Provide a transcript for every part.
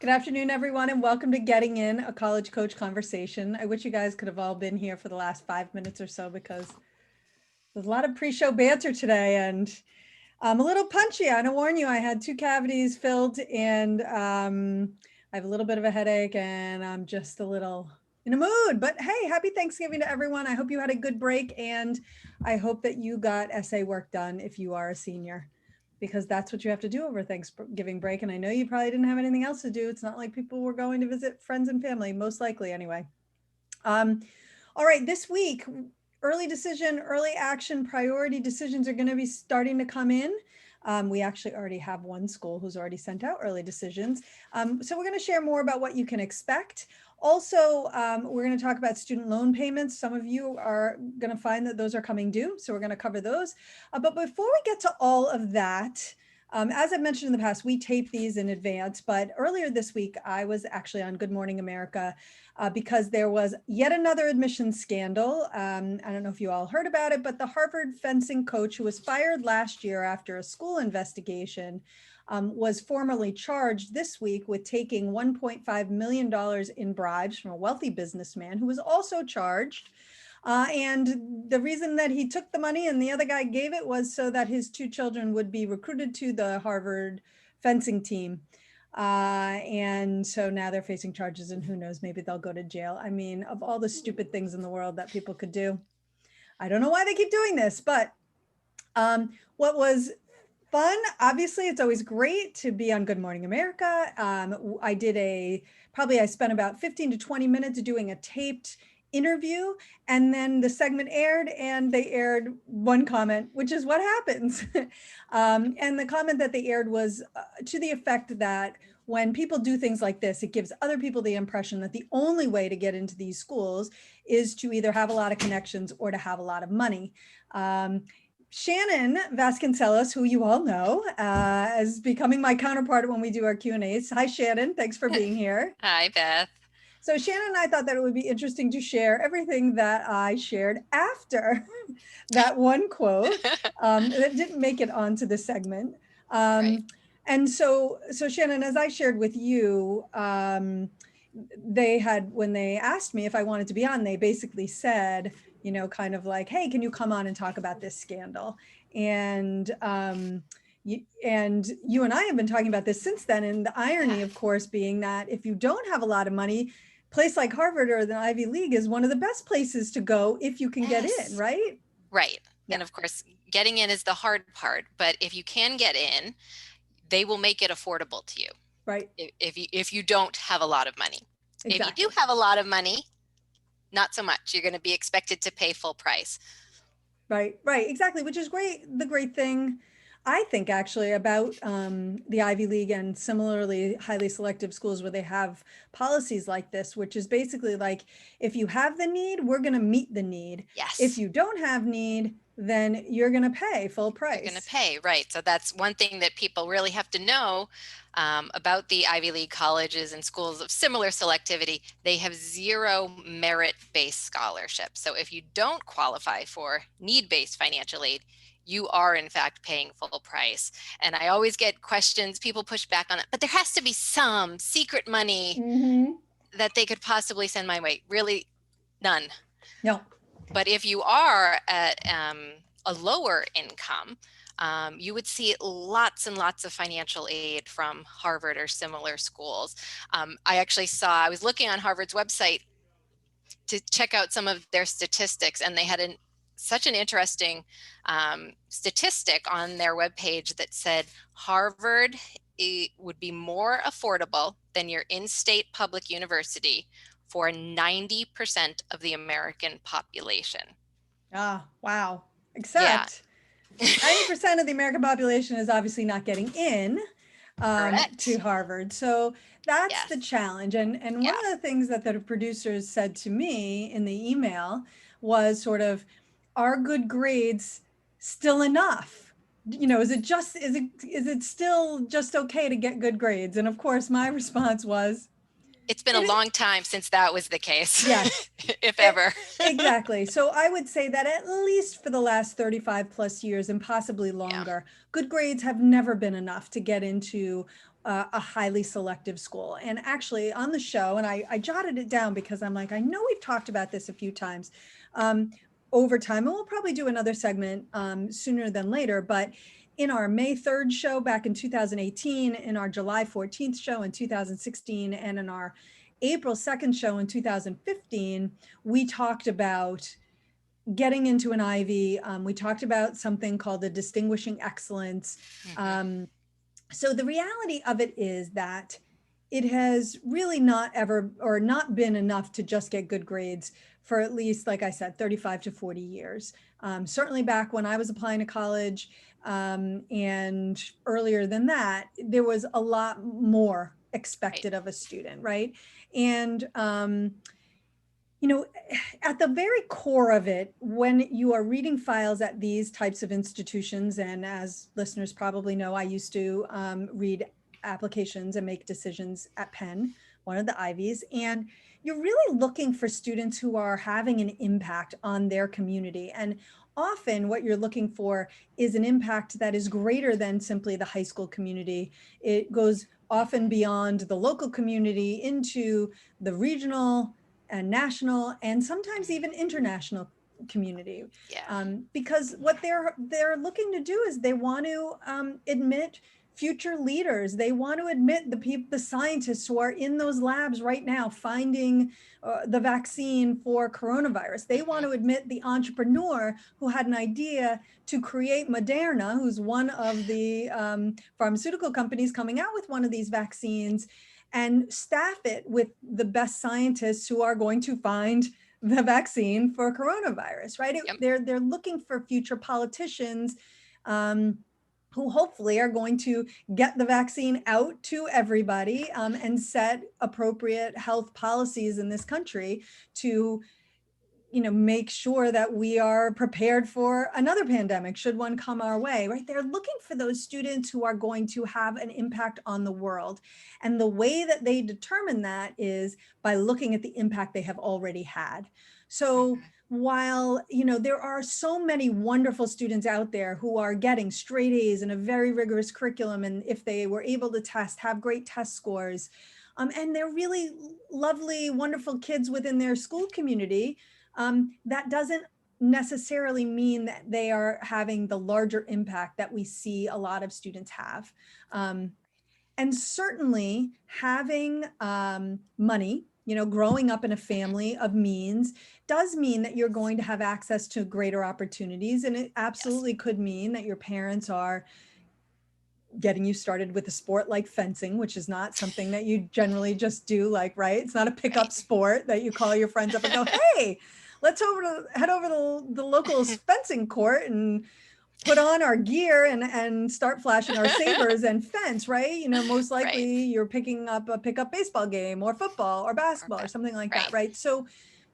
Good afternoon, everyone, and welcome to Getting In, a college coach conversation. I wish you guys could have all been here for the last 5 minutes or so because there's a lot of pre-show banter today, and I'm a little punchy. I don't warn you, I had 2 cavities filled, and I have a little bit of a headache, and I'm just a little in a mood. But hey, happy Thanksgiving to everyone. I hope you had a good break, and I hope that you got essay work done if you are a senior, because that's what you have to do over Thanksgiving break. And I know you probably didn't have anything else to do. It's not like people were going to visit friends and family, most likely anyway. All right, this week, early decision, early action, priority decisions are going to be starting to come in. We actually already have one school who's already sent out early decisions. So we're going to share more about what you can expect. Also, we're going to talk about student loan payments. Some of you are going to find that those are coming due, so we're going to cover those. But before we get to all of that, as I mentioned in the past, we tape these in advance, but earlier this week, I was actually on Good Morning America because there was yet another admissions scandal. I don't know if you all heard about it, but the Harvard fencing coach who was fired last year after a school investigation was formally charged this week with taking $1.5 million in bribes from a wealthy businessman who was also charged. And the reason that he took the money and the other guy gave it was so that his 2 children would be recruited to the Harvard fencing team. And so now they're facing charges, and who knows, maybe they'll go to jail. I mean, of all the stupid things in the world that people could do, I don't know why they keep doing this, but what was fun, obviously, it's always great to be on Good Morning America. I spent about 15 to 20 minutes doing a taped interview, and then the segment aired and they aired one comment, which is what happens. And the comment that they aired was to the effect that when people do things like this, it gives other people the impression that the only way to get into these schools is to either have a lot of connections or to have a lot of money. Shannon Vasconcelos, who you all know, is becoming my counterpart when we do our Q&As. Hi, Shannon. Thanks for being here. Hi, Beth. So Shannon and I thought that it would be interesting to share everything that I shared after that one quote that didn't make it onto the segment. Right. And so Shannon, as I shared with you, when they asked me if I wanted to be on, they basically said, kind of like, hey, can you come on and talk about this scandal? And you and I have been talking about this since then. And the irony, of course, being that if you don't have a lot of money, place like Harvard or the Ivy League is one of the best places to go if you can get in, right? Right. Yeah. And of course, getting in is the hard part, but if you can get in, they will make it affordable to you. Right. If you don't have a lot of money. Exactly. If you do have a lot of money, not so much. You're going to be expected to pay full price. Right, exactly, which is great. The great thing, I think, actually, about the Ivy League and similarly highly selective schools where they have policies like this, which is basically like, if you have the need, we're going to meet the need. Yes. If you don't have need, then you're going to pay full price. You're going to pay, right. So that's one thing that people really have to know about the Ivy League colleges and schools of similar selectivity. They have 0 merit-based scholarships. So if you don't qualify for need-based financial aid, you are in fact paying full price. And I always get questions, people push back on it, but there has to be some secret money that they could possibly send my way. Really, none. No. But if you are at a lower income, you would see lots and lots of financial aid from Harvard or similar schools. I was looking on Harvard's website to check out some of their statistics, and they had such an interesting statistic on their webpage that said Harvard would be more affordable than your in-state public university for 90% of the American population. Ah, wow. Except 90% of the American population is obviously not getting in to Harvard. So that's the challenge. And one of the things that the producers said to me in the email was sort of, are good grades still enough? Is it still just okay to get good grades? And of course, my response was, it's been a long time since that was the case. Yes. If ever. Exactly. So I would say that at least for the last 35 plus years and possibly longer, good grades have never been enough to get into a highly selective school. And actually on the show, and I jotted it down because I'm like, I know we've talked about this a few times over time, and we'll probably do another segment sooner than later, but in our May 3rd show back in 2018, in our July 14th show in 2016, and in our April 2nd show in 2015, we talked about getting into an Ivy. We talked about something called the distinguishing excellence. So the reality of it is that it has really not ever or not been enough to just get good grades for at least, like I said, 35 to 40 years. Certainly back when I was applying to college and earlier than that, there was a lot more expected of a student, right? And you know, at the very core of it, when you are reading files at these types of institutions, and as listeners probably know, I used to read applications and make decisions at Penn, one of the Ivies, and you're really looking for students who are having an impact on their community. And often what you're looking for is an impact that is greater than simply the high school community. It goes often beyond the local community into the regional and national and sometimes even international community. Yeah. Because what they're looking to do is they want to admit future leaders. They want to admit the scientists who are in those labs right now finding the vaccine for coronavirus. They want to admit the entrepreneur who had an idea to create Moderna, who's one of the pharmaceutical companies coming out with one of these vaccines, and staff it with the best scientists who are going to find the vaccine for coronavirus, right? Yep. They're looking for future politicians who hopefully are going to get the vaccine out to everybody and set appropriate health policies in this country to make sure that we are prepared for another pandemic should one come our way, right? They're looking for those students who are going to have an impact on the world. And the way that they determine that is by looking at the impact they have already had. So while, there are so many wonderful students out there who are getting straight A's in a very rigorous curriculum, and if they were able to test, have great test scores, and they're really lovely, wonderful kids within their school community, that doesn't necessarily mean that they are having the larger impact that we see a lot of students have. And certainly having money, growing up in a family of means does mean that you're going to have access to greater opportunities. And it absolutely could mean that your parents are getting you started with a sport like fencing, which is not something that you generally just do, like, right? It's not a pickup sport that you call your friends up and go, hey, let's head over to the local fencing court and put on our gear and start flashing our sabers and fence, right? Most likely you're picking up a pickup baseball game or football or basketball or something like that, right? So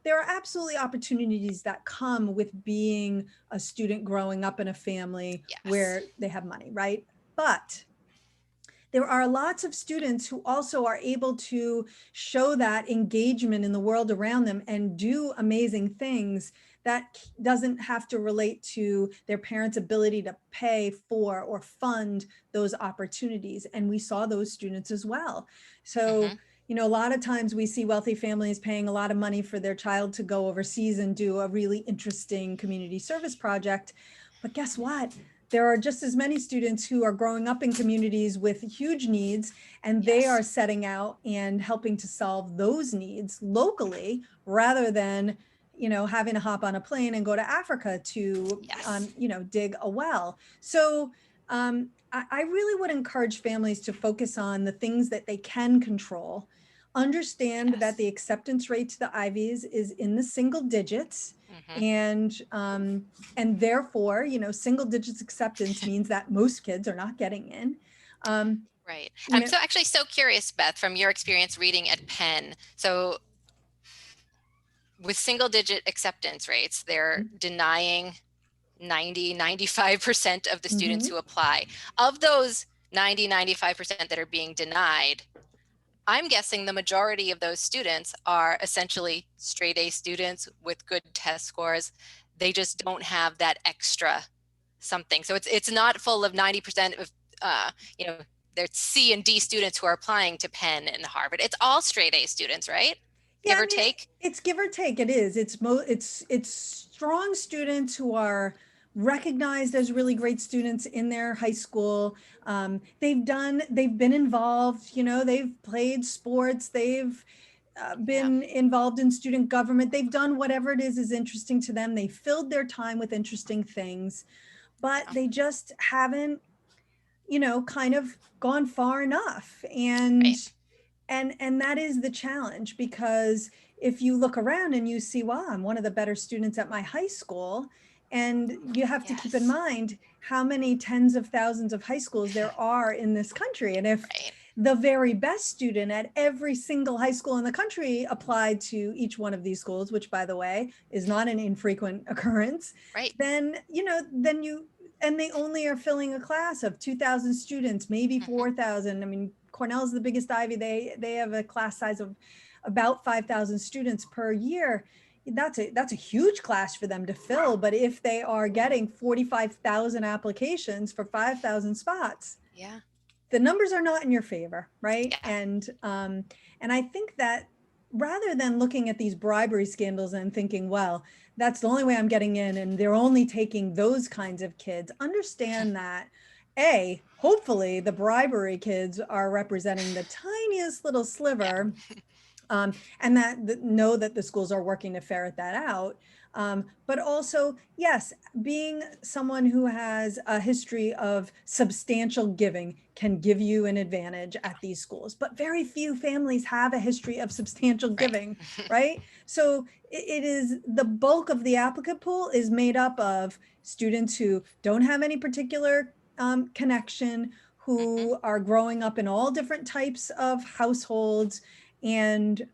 there are absolutely opportunities that come with being a student growing up in a family where they have money, right? But there are lots of students who also are able to show that engagement in the world around them and do amazing things that doesn't have to relate to their parents' ability to pay for or fund those opportunities. And we saw those students as well. So, a lot of times we see wealthy families paying a lot of money for their child to go overseas and do a really interesting community service project. But guess what? There are just as many students who are growing up in communities with huge needs, and they are setting out and helping to solve those needs locally rather than, having to hop on a plane and go to Africa to, dig a well. So I really would encourage families to focus on the things that they can control, understand that the acceptance rate to the Ivies is in the single digits. And therefore, single digits acceptance means that most kids are not getting in. Right. I'm so actually so curious, Beth, from your experience reading at Penn. So with single digit acceptance rates, they're denying 95% of the students who apply. Of those 95% that are being denied, I'm guessing the majority of those students are essentially straight A students with good test scores. They just don't have that extra something. So it's not full of 90% of there's C and D students who are applying to Penn and Harvard. It's all straight A students, right? Yeah, Give I or mean, take. it's give or take. It is. It's strong students who are recognized as really great students in their high school. They've been involved. They've played sports. They've Yeah. been involved in student government. They've done whatever it is interesting to them. They filled their time with interesting things, but Yeah. they just haven't, kind of gone far enough. And Right. and that is the challenge, because if you look around and you see, wow, I'm one of the better students at my high school, and you have to keep in Yes. mind how many tens of thousands of high schools there are in this country. And if Right. the very best student at every single high school in the country applied to each one of these schools, which, by the way, is not an infrequent occurrence, Right. then, and they only are filling a class of 2,000 students, maybe Hmm. 4,000. I mean, Cornell's the biggest Ivy. They have a class size of about 5,000 students per year. That's a huge class for them to fill. But if they are getting 45,000 applications for 5,000 spots, Yeah. the numbers are not in your favor, right? Yeah. And I think that rather than looking at these bribery scandals and thinking, well, that's the only way I'm getting in, and they're only taking those kinds of kids, understand that hopefully the bribery kids are representing the tiniest little Yeah. sliver, and know that the schools are working to ferret that out. But also, yes, being someone who has a history of substantial giving can give you an advantage at these schools. But very few families have a history of substantial Right. giving, right? So it is, the bulk of the applicant pool is made up of students who don't have any particular connection, Hmm. who are growing up in all different types of households, and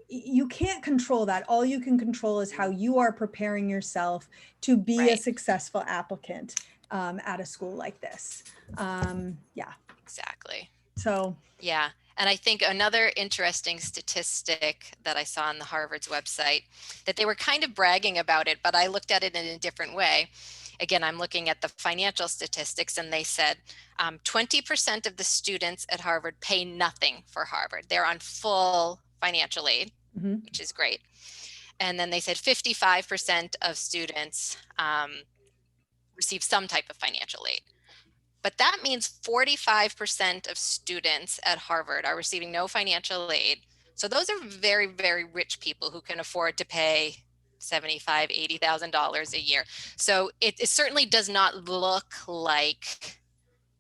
you can't control that. All you can control is how you are preparing yourself to be a Right. successful applicant at a school like this. Yeah. Exactly. So, Yeah. And I think another interesting statistic that I saw on the Harvard's website, that they were kind of bragging about it, but I looked at it in a different way. Again, I'm looking at the financial statistics, and they said 20% of the students at Harvard pay nothing for Harvard. They're on full financial aid, mhm, which is great. And then they said 55% of students receive some type of financial aid. But that means 45% of students at Harvard are receiving no financial aid. So those are very, very rich people who can afford to pay $75,000, $80,000 a year. So it certainly does not look like,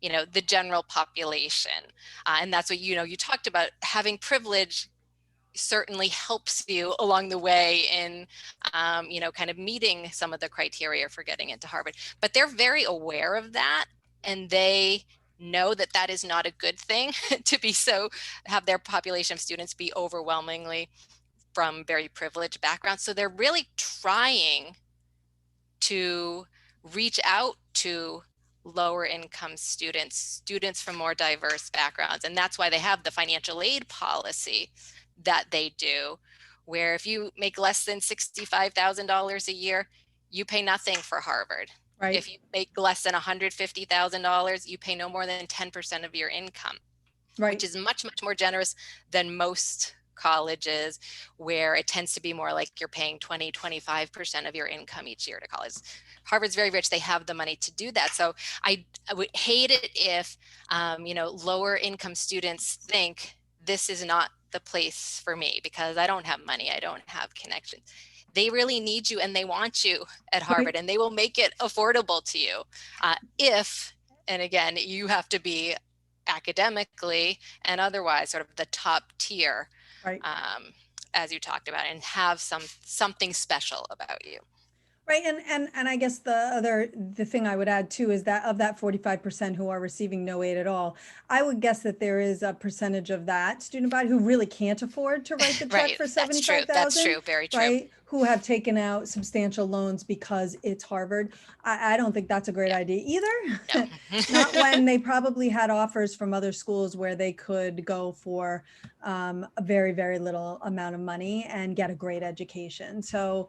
the general population. And that's what, you talked about. Having privilege certainly helps you along the way in, kind of meeting some of the criteria for getting into Harvard. But they're very aware of that, and they know that that is not a good thing to have their population of students be overwhelmingly from very privileged backgrounds. So they're really trying to reach out to lower income students from more diverse backgrounds. And that's why they have the financial aid policy that they do, where if you make less than $65,000 a year, you pay nothing for Harvard. right, If you make less than $150,000, you pay no more than 10% of your income, which right, is much, much more generous than most colleges, where it tends to be more like you're paying 20, 25% of your income each year to college. Harvard's very rich. They have the money to do that. So I would hate it if, lower income students think this is not the place for me because I don't have money. I don't have connections. They really need you and they want you at right, Harvard, and they will make it affordable to you and again, you have to be academically and otherwise sort of the top tier, right. um, as you talked about, and have something special about you. Right. And I guess the thing I would add too is that of that 45% who are receiving no aid at all, I would guess that there is a percentage of that student body who really can't afford to write the check Right. for That's true. That's 75,000, true. Very true. right? who have taken out substantial loans because it's Harvard. I don't think that's a great Yeah. idea either. No. Not when they probably had offers from other schools where they could go for a very, very little amount of money and get a great education. So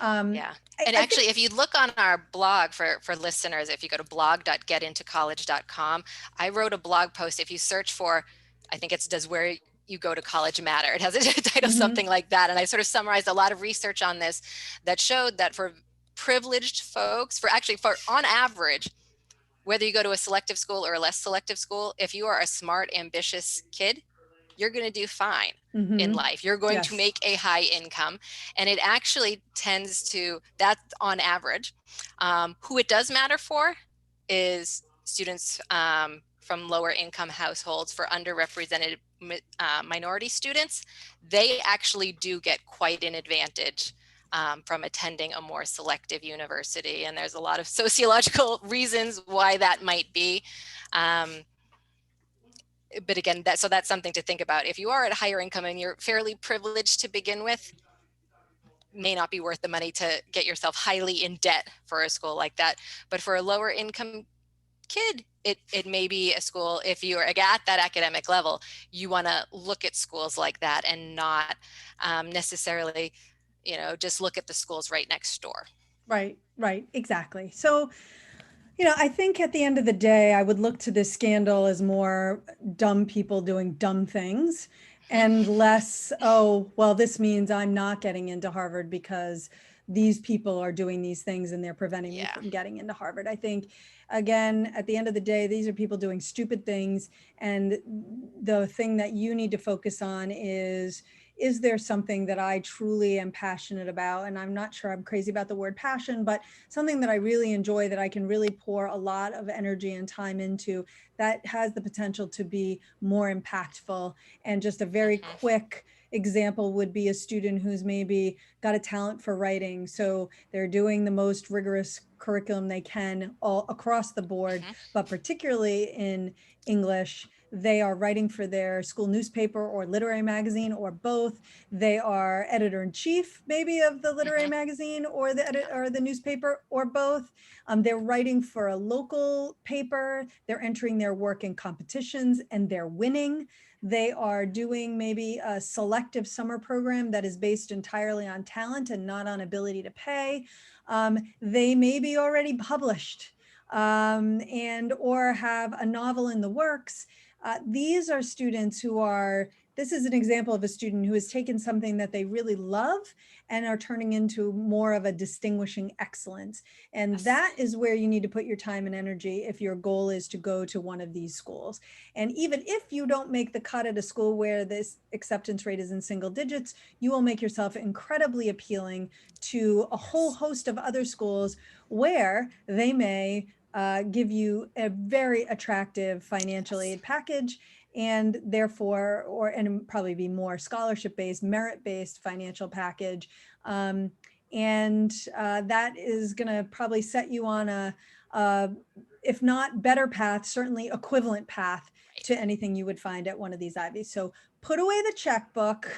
Yeah. I And think, actually, if you look on our blog for listeners, if you go to blog.getintocollege.com, I wrote a blog post. If you search for, I think it's Does Where You Go to College Matter? It has a title, something like that. And I sort of summarized a lot of research on this that showed that for privileged folks, for on average, whether you go to a selective school or a less selective school, if you are a smart, ambitious kid, you're going to do fine in life. You're going to yes. make a high income. And it actually tends to, that's on average. Who it does matter for is students from lower income households. For underrepresented minority students, they actually do get quite an advantage from attending a more selective university. And there's a lot of sociological reasons why that might be. But again, that's something to think about. If you are at a higher income and you're fairly privileged to begin with, may not be worth the money to get yourself highly in debt for a school like that. But for a lower income kid, it may be a school, if you are at that academic level, you want to look at schools like that and not necessarily, just look at the schools right next door. Right, exactly. So, I think at the end of the day, I would look to this scandal as more dumb people doing dumb things and less, oh, well, this means I'm not getting into Harvard because these people are doing these things and they're preventing me Yeah. from getting into Harvard. I think, again, at the end of the day, these are people doing stupid things. And the thing that you need to focus on is there something that I truly am passionate about? And I'm not sure I'm crazy about the word passion, but something that I really enjoy, that I can really pour a lot of energy and time into, that has the potential to be more impactful. And just a very quick example would be a student who's maybe got a talent for writing. So they're doing the most rigorous curriculum they can all across the board, but particularly in English. They are writing for their school newspaper or literary magazine or both. They are editor-in-chief maybe of the literary magazine or the newspaper or both. They're writing for a local paper. They're entering their work in competitions and they're winning. They are doing maybe a selective summer program that is based entirely on talent and not on ability to pay. They may be already published and or have a novel in the works. These are students who are, this is an example of a student who has taken something that they really love and are turning into more of a distinguishing excellence. And that is where you need to put your time and energy if your goal is to go to one of these schools. And even if you don't make the cut at a school where this acceptance rate is in single digits, you will make yourself incredibly appealing to a whole host of other schools where they may give you a very attractive financial aid package, and therefore, and probably be more scholarship-based, merit-based financial package. And that is going to probably set you on a, if not better path, certainly equivalent path to anything you would find at one of these Ivies. So put away the checkbook,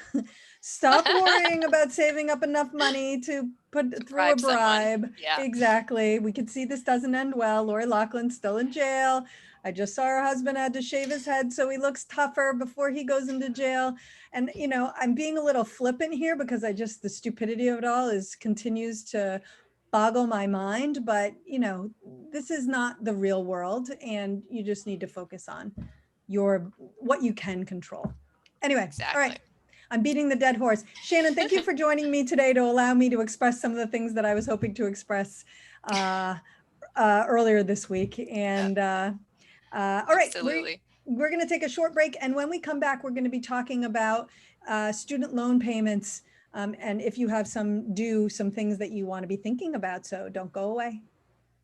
stop worrying about saving up enough money to put through a bribe. Yeah. Exactly. We can see this doesn't end well. Lori Loughlin's still in jail. I just saw her husband had to shave his head so he looks tougher before he goes into jail. And, I'm being a little flippant here because the stupidity of it all continues to boggle my mind. But, this is not the real world and you just need to focus on what you can control. Anyway, Exactly. all right. I'm beating the dead horse. Shannon, thank you for joining me today to allow me to express some of the things that I was hoping to express earlier this week. And all right, we're going to take a short break. And when we come back, we're going to be talking about student loan payments. And if you have some things that you want to be thinking about, so don't go away.